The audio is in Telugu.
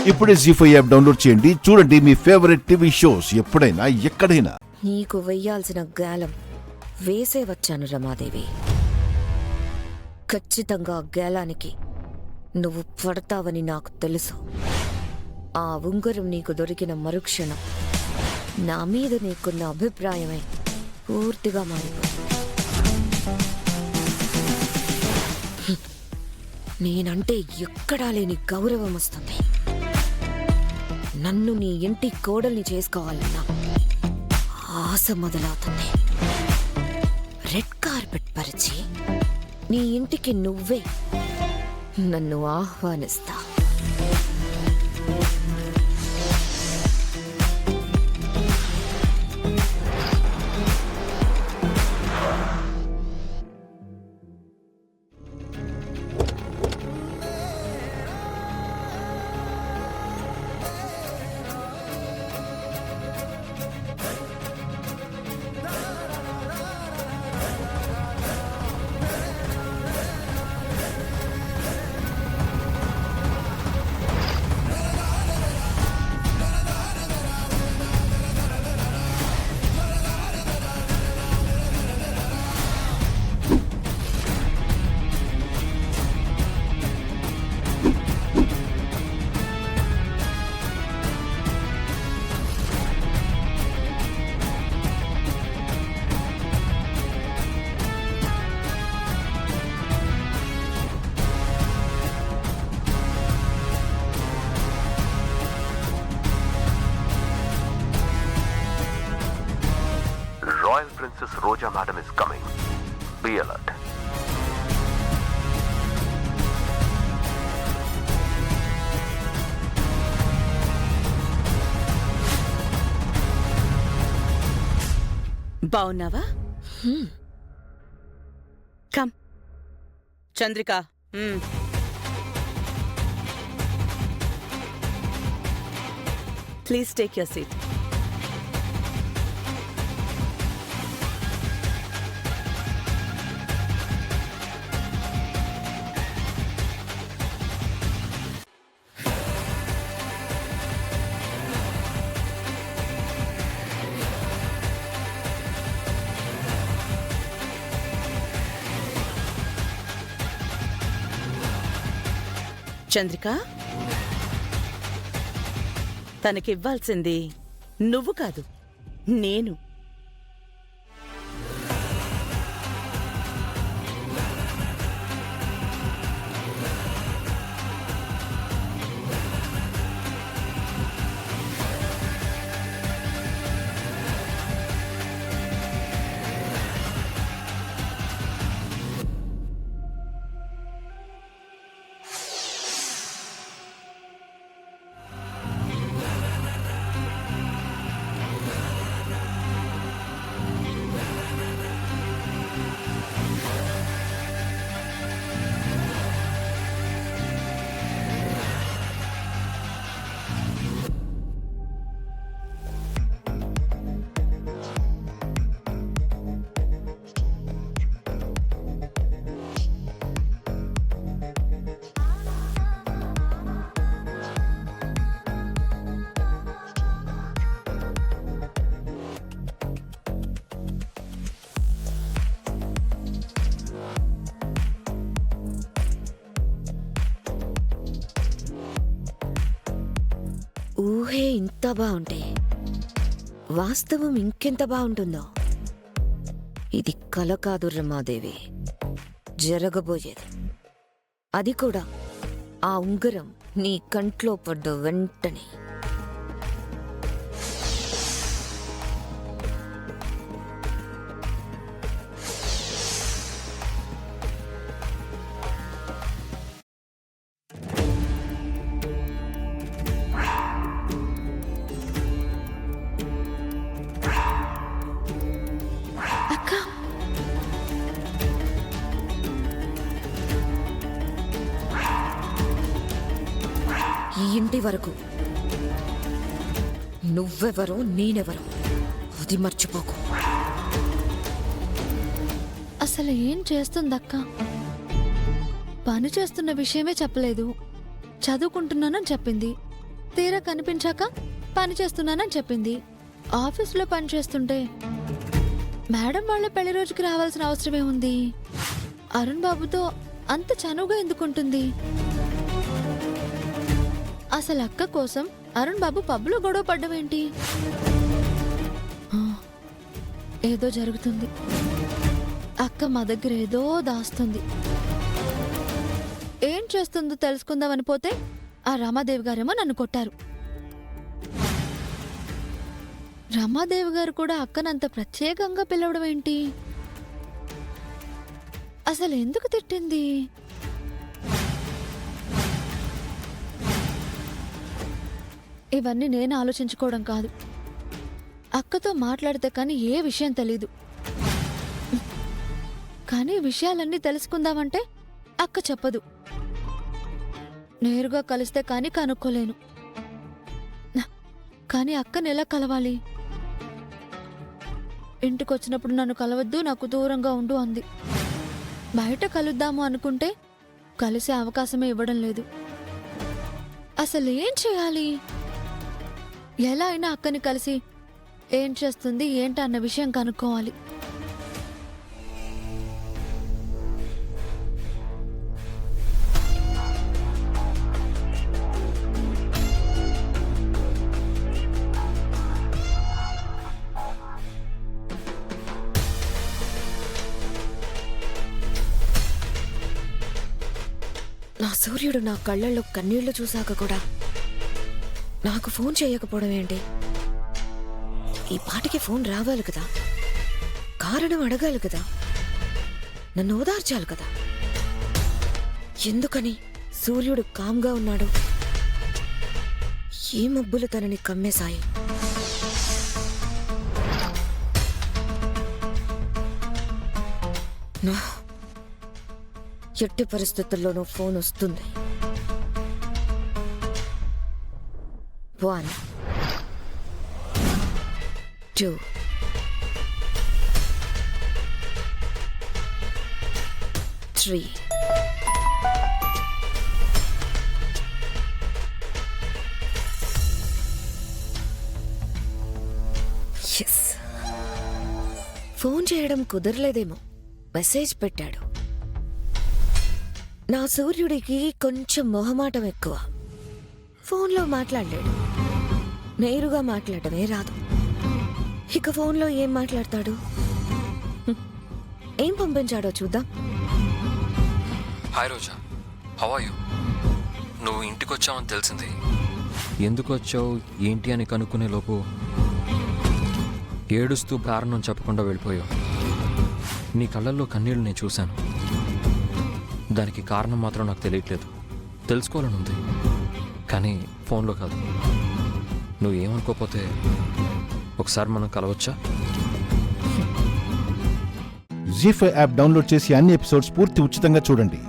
ఇప్పుడే జీ5 యాప్ డౌన్లోడ్ చేయండి. చూడండి మీ ఫేవరెట్ టీవీ షోస్ ఎప్పుడైనా ఎక్కడైనా. నీకు వెయ్యాల్సిన గాలం వేసే వచ్చాను రమాదేవి. ఖచ్చితంగా గాలానికి నువ్వు పడతావని నాకు తెలుసు. ఆ ఉంగరం నీకు దొరికిన మరుక్షణం నా మీద నీకున్న అభిప్రాయమే పూర్తిగా మారిపోయింది. నేనంటే ఎక్కడా లేని గౌరవం వస్తుంది. నన్ను నీ ఇంటి కోడల్ని చేసుకోవాలన్నా ఆశ మొదలవుతుంది. రెడ్ కార్పెట్ పరిచి నీ ఇంటికి నువ్వే నన్ను ఆహ్వానిస్తా. Royal Princess Roja Madam is coming. Be alert. బావున్నావా? Come Chandrika. Please take your seat. Chandrika, తనకివ్వాల్సింది నువ్వు కాదు, నేను. ఊహే ఇంత బాగుంటే వాస్తవం ఇంకెంత బాగుంటుందో. ఇది కల కాదు రమాదేవి, జరగబోయేది. అది కూడా ఆ ఉంగరం నీ కంట్లో పడ్డ వెంటనే. ఈ ఇంటి వరకు నువ్వెవరో నేనెవరో అది మర్చిపోకు. అసలు ఏం చేస్తుందక్క? పని చేస్తున్న విషయమే చెప్పలేదు. చదువుకుంటున్నానని చెప్పింది. తీరా కనిపించాక పని చేస్తున్నానని చెప్పింది. ఆఫీస్లో పని చేస్తుంటే మేడం వాళ్ళ పెళ్లి రోజుకి రావాల్సిన అవసరమే ఉంది. అరుణ్ బాబుతో అంత చనువుగా ఎందుకుంటుంది? అసలు అక్క కోసం అరుణ్ బాబు పబ్లో గొడవ పడ్డమేంటి? ఏదో జరుగుతుంది. అక్క మా దగ్గర ఏదో దాస్తుంది. ఏం చేస్తుందో తెలుసుకుందామని పోతే ఆ రమాదేవి గారేమో నన్ను కొట్టారు. రమాదేవి గారు కూడా అక్కనంత ప్రత్యేకంగా పిలవడం ఏంటి? అసలు ఎందుకు తిట్టింది? ఇవన్నీ నేను ఆలోచించుకోవడం కాదు. అక్కతో మాట్లాడితే కానీ ఏ విషయం తెలీదు. కానీ విషయాలన్నీ తెలుసుకుందామంటే అక్క చెప్పదు. నేరుగా కలిస్తే కానీ కనుక్కోలేను. కానీ అక్కని ఎలా కలవాలి? ఇంటికొచ్చినప్పుడు నన్ను కలవద్దు, నాకు దూరంగా ఉండు అంది. బయట కలుద్దాము అనుకుంటే కలిసే అవకాశమే ఇవ్వడం లేదు. అసలు ఏం చేయాలి? ఎలా అయినా అక్కని కలిసి ఏం చేస్తుంది ఏంటి అన్న విషయం కనుక్కోవాలి. నా సూర్యుడు నా కళ్ళల్లో కన్నీళ్లు చూశాక కూడా నాకు ఫోన్ చేయకపోవడం ఏంటి? ఈ పాటికి ఫోన్ రావాలి కదా, కారణం అడగాలి కదా, నన్ను ఓదార్చాలి కదా. ఎందుకని సూర్యుడు కామ్గా ఉన్నాడు? ఏ మబ్బులు తనని కమ్మేశాయి? ఎట్టి పరిస్థితుల్లోనూ ఫోన్ వస్తుంది. 1 2 3 ఎస్. ఫోన్ చేయడం కుదరలేదేమో, మెసేజ్ పెట్టాడు. నా సూర్యుడికి కొంచెం మొహమాటం ఎక్కువ. ఫోన్లో మాట్లాడలేడు, నేరుగా మాట్లాడమే రాదు. ఇక ఫోన్లో ఏం మాట్లాడతాడు? ఏం పంపించాడో చూద్దాం. Hi Roja, how are you? నువ్వు ఇంటికి వచ్చావని తెలిసింది. ఎందుకు వచ్చావు ఏంటి అని కనుక్కునే లోపు ఏడుస్తూ కారణం చెప్పకుండా వెళ్ళిపోయావు. నీ కళ్ళల్లో కన్నీళ్ళు నేను చూశాను. దానికి కారణం మాత్రం నాకు తెలియట్లేదు. తెలుసుకోవాలని ఉంది, కానీ ఫోన్లో కాదు. నువ్వు ఏమనుకోకపోతే ఒకసారి మనం కలవచ్చా? జీ5 యాప్ డౌన్లోడ్ చేసి అన్ని ఎపిసోడ్స్ పూర్తి ఉచితంగా చూడండి.